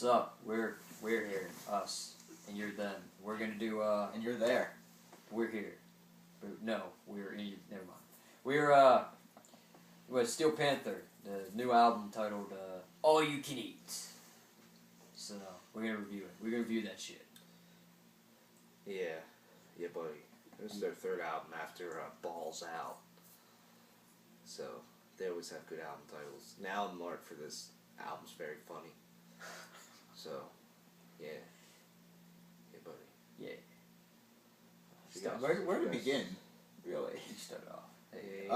What's up? We're here, us, and you're them. We're gonna do And you're there. we're here. No, we're in. Never mind. We're with Steel Panther, the new album titled "All You Can Eat." So we're gonna review it. We're gonna review that shit. Yeah, buddy. This is their third album after Balls Out. So they always have good album titles. Now the art for this album's very funny. So, yeah, buddy. Yeah. Where to begin, really? You start off. Hey.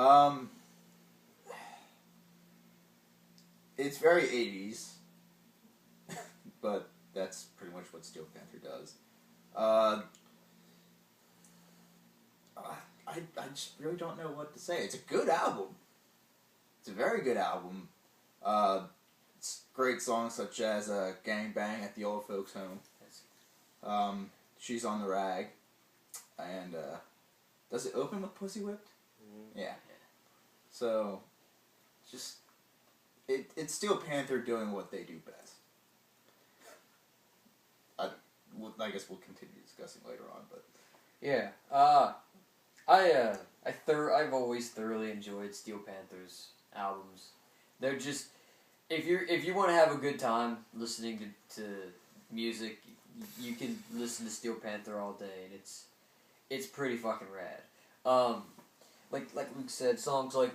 It's very 80s, but that's pretty much what Steel Panther does. I just really don't know what to say. It's a good album. It's a very good album. It's great songs such as Gang Bang at the Old Folks Home. She's on the Rag. And does it open with Pussy Whipped? Mm-hmm. Yeah. So, just it's Steel Panther doing what they do best. I guess we'll continue discussing later on, but Yeah. I've always thoroughly enjoyed Steel Panther's albums. They're just if you want to have a good time listening to music, you can listen to Steel Panther all day, and it's pretty fucking rad. Like Luke said, songs like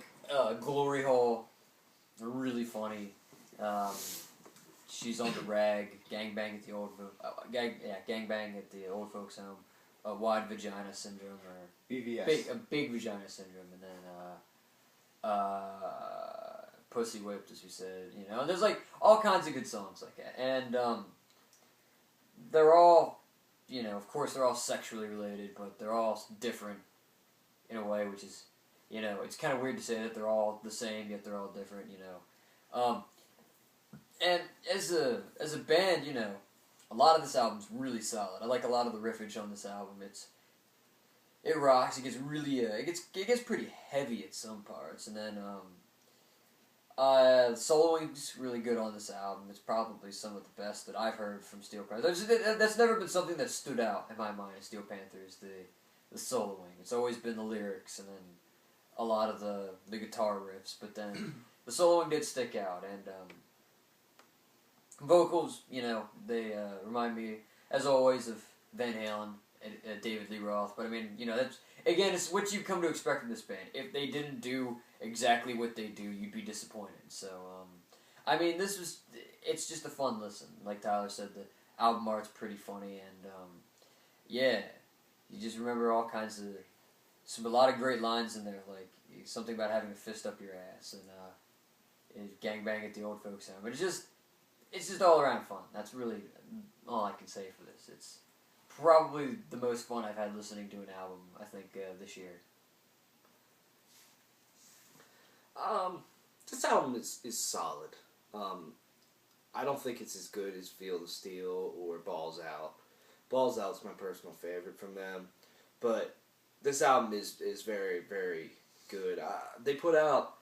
Glory Hole are really funny. She's on the Rag, Gang Bang at the Old Folks Home, Wide Vagina Syndrome, or BVS. a big vagina syndrome, and then Pussy Whipped, as we said. You know, there's like all kinds of good songs like that, and they're all, you know, of course they're all sexually related, but they're all different in a way, which is, you know, it's kind of weird to say that they're all the same yet they're all different. You know, and as a band, you know, a lot of this album's really solid. I like a lot of the riffage on this album. It rocks. It gets really it gets pretty heavy at some parts, and then soloing's really good on this album. It's probably some of the best that I've heard from Steel Panther. That's never been something that stood out in my mind. Steel Panther is the soloing. It's always been the lyrics and then a lot of the guitar riffs, but then the soloing did stick out, and vocals, you know, they remind me, as always, of Van Halen and David Lee Roth. But I mean, you know, that's again, it's what you come to expect from this band. If they didn't do exactly what they do, you'd be disappointed. So, I mean, it's just a fun listen. Like Tyler said, the album art's pretty funny, and yeah, you just remember all kinds of a lot of great lines in there, like something about having a fist up your ass, and Gang Bang at the Old Folks Home. But it's just all around fun. That's really all I can say for this. It's probably the most fun I've had listening to an album, I think, this year. This album is solid. I don't think it's as good as Feel the Steel or Balls Out. Balls Out's my personal favorite from them, but this album is very, very good. They put out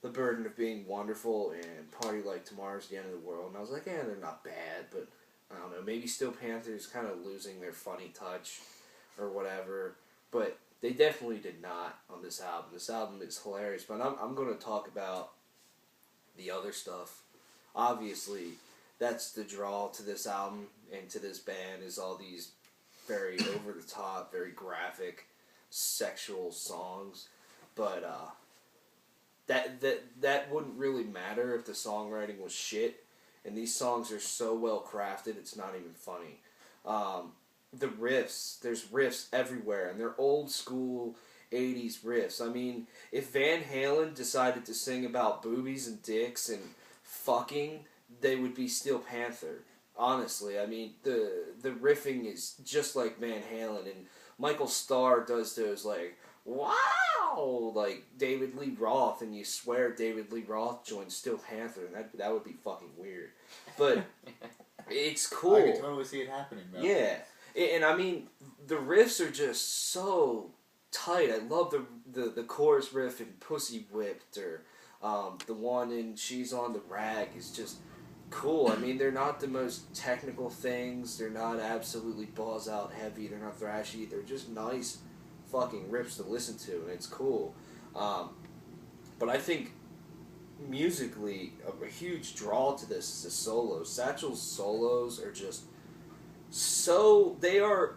The Burden of Being Wonderful and Party Like Tomorrow's the End of the World, and I was like, they're not bad, but I don't know, maybe Steel Panther's kind of losing their funny touch or whatever, but they definitely did not on this album. This album is hilarious, but I'm going to talk about the other stuff. Obviously, that's the draw to this album and to this band, is all these very over-the-top, very graphic, sexual songs, but that wouldn't really matter if the songwriting was shit, and these songs are so well crafted it's not even funny. The riffs, there's riffs everywhere, and they're old school 80s riffs. I mean, if Van Halen decided to sing about boobies and dicks and fucking, they would be Steel Panther. Honestly, I mean, the riffing is just like Van Halen, and Michael Starr does those, like, wow, like David Lee Roth, and you swear David Lee Roth joined Steel Panther, and that would be fucking weird. But it's cool. I can totally see it happening, though. Yeah, and I mean, the riffs are just so tight. I love the chorus riff in Pussy Whipped, or the one in She's on the Rag is just cool. I mean, they're not the most technical things. They're not absolutely balls out heavy. They're not thrashy. They're just nice fucking rips to listen to, and it's cool. But I think musically, a huge draw to this is the solos. Satchel's solos are just so... They are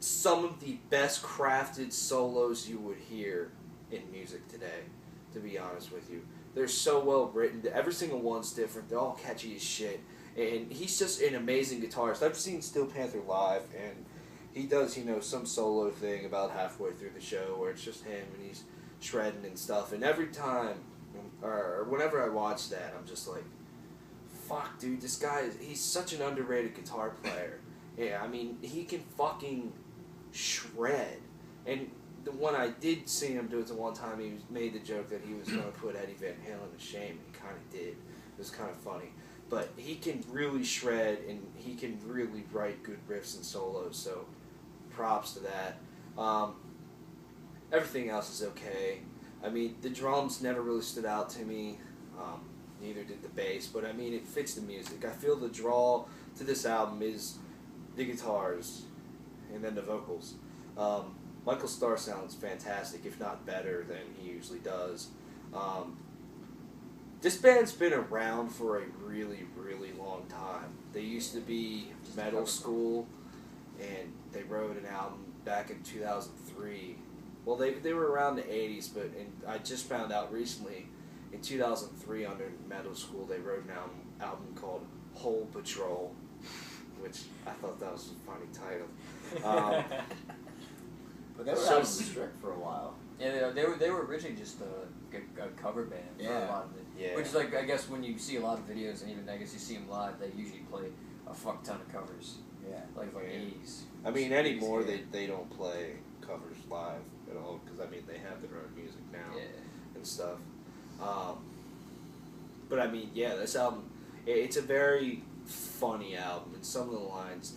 some of the best crafted solos you would hear in music today, to be honest with you. They're so well written. Every single one's different. They're all catchy as shit. And he's just an amazing guitarist. I've seen Steel Panther live, and he does, some solo thing about halfway through the show where it's just him and he's shredding and stuff. And every time, or whenever I watch that, I'm just like, fuck, dude, this guy, he's such an underrated guitar player. Yeah, I mean, he can fucking shred. And the one I did see him do it the one time, he made the joke that he was going to put Eddie Van Halen to shame, and he kind of did. It was kind of funny. But he can really shred, and he can really write good riffs and solos, so props to that. Everything else is okay. I mean, the drums never really stood out to me. Neither did the bass, but I mean, it fits the music. I feel the draw to this album is the guitars and then the vocals. Michael Starr sounds fantastic, if not better than he usually does. This band's been around for a really, really long time. They used to be Metal School, and they wrote an album back in 2003. Well, they were around the 80s, but I just found out recently, in 2003 under Metal School, they wrote an album called Hole Patrol, which I thought that was a funny title. But they were out of the strict for a while. Yeah, they were originally just a cover band for a lot of it. Yeah. Which is like, I guess when you see a lot of videos, and even I guess you see them live, they usually play a fuck ton of covers. Yeah. Like 80s. I mean, anymore they don't play covers live at all, because I mean, they have their own music now and stuff. But I mean, yeah, this album, it's a very funny album, and some of the lines,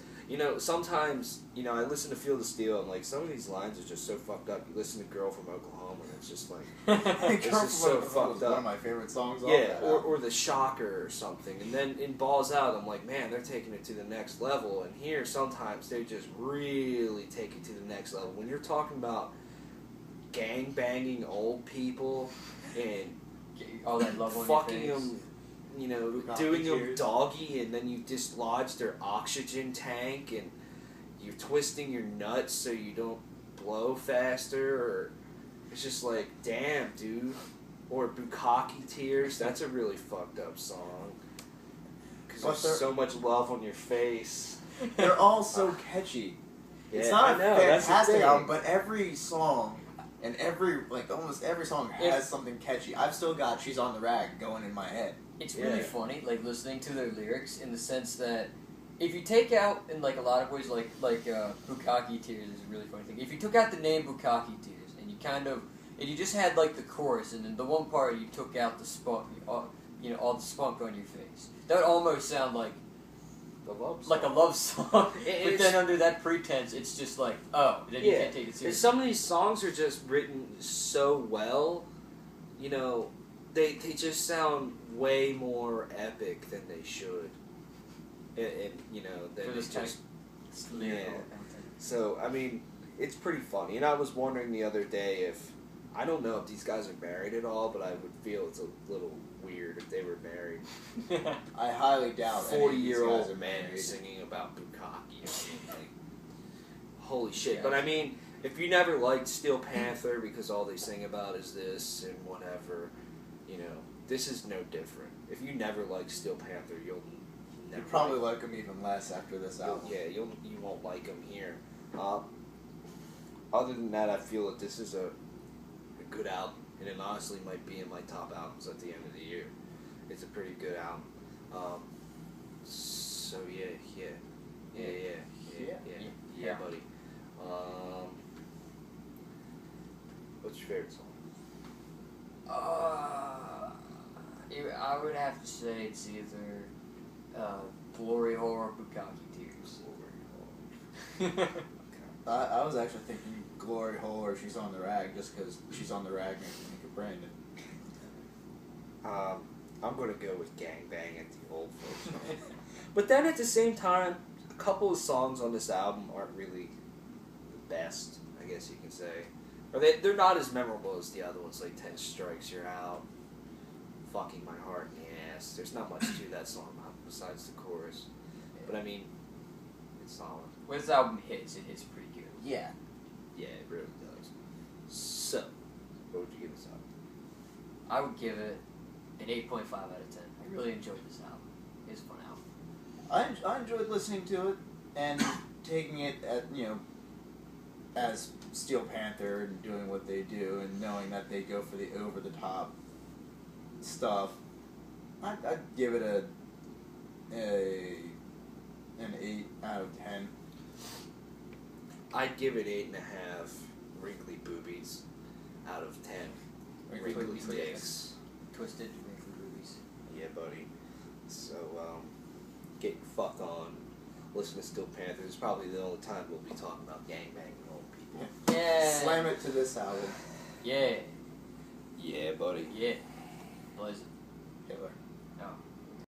sometimes, I listen to Feel the Steel, and like, some of these lines are just so fucked up. You listen to Girl from Oklahoma, and it's just like, it's just so fucked up. One of my favorite songs off Yeah, that or The Shocker or something. And then in Balls Out, I'm like, man, they're taking it to the next level. And here, sometimes, they just really take it to the next level. When you're talking about gang-banging old people and all that love on fucking your face. them, doing them doggy, and then you dislodge their oxygen tank, and you're twisting your nuts so you don't blow faster, or it's just like, damn, dude. Or Bukkake Tears, that's a really fucked up song. Because there's so much love on your face. They're all so catchy. Yeah, It's not I know, a fantastic that's album, but every song, and almost every song has something catchy. I've still got She's on the Rag going in my head. It's really funny, like, listening to their lyrics, in the sense that if you take out, in like a lot of ways, like Bukkake Tears is a really funny thing. If you took out the name Bukkake Tears, and you just had like the chorus, and then the one part you took out the spunk, all the spunk on your face, that would almost sound like The love song. like a love song. But then under that pretense, it's just like, then you can't take it seriously. Some of these songs are just written so well, they just sound way more epic than they should. And than this just... lyrical So, I mean, it's pretty funny. And I was wondering the other day if... I don't know if these guys are married at all, but I would feel it's a little weird if they were married. I highly doubt 40-year-old man singing about Bukkake. Like, holy shit. Yeah. But I mean, if you never liked Steel Panther because all they sing about is this and whatever, this is no different. If you never liked Steel Panther, you'll never... You'll probably like them even less after this album. You won't like them here. Other than that, I feel that this is a good album, and it honestly might be in my top albums at the end of the year. It's a pretty good album. So yeah, buddy. What's your favorite song? I would have to say it's either Glory Hole or Bukkake Tears. I was actually thinking Glory Hole or She's on the Rag, just because She's on the Rag makes me think of Brandon. I'm gonna go with Gang Bang at the Old Folks Home. But then at the same time, a couple of songs on this album aren't really the best, I guess you can say. Or they're not as memorable as the other ones, like 10 Strikes, You're Out, Fucking My Heart in the Ass. There's not much to that song besides the chorus. But I mean, it's solid. When this album hits, it hits pretty good. Yeah. Yeah, it really does. So, what would you give this album? I would give it an 8.5 out of 10. I really enjoyed this album. It's a fun album. I enjoyed listening to it and taking it at, as Steel Panther and doing what they do and knowing that they go for the over the top stuff. I'd give it an 8 out of 10. I'd give it 8.5 wrinkly boobies out of 10. Wrinkly dicks. Twisted wrinkly boobies. Yeah, buddy. So, get your fuck on. Listen to Steel Panther. It's probably the only time we'll be talking about gangbanging old people. Yeah. Slam it to this album. Yeah. Yeah, buddy. Yeah. Blaze it. Hitler. No.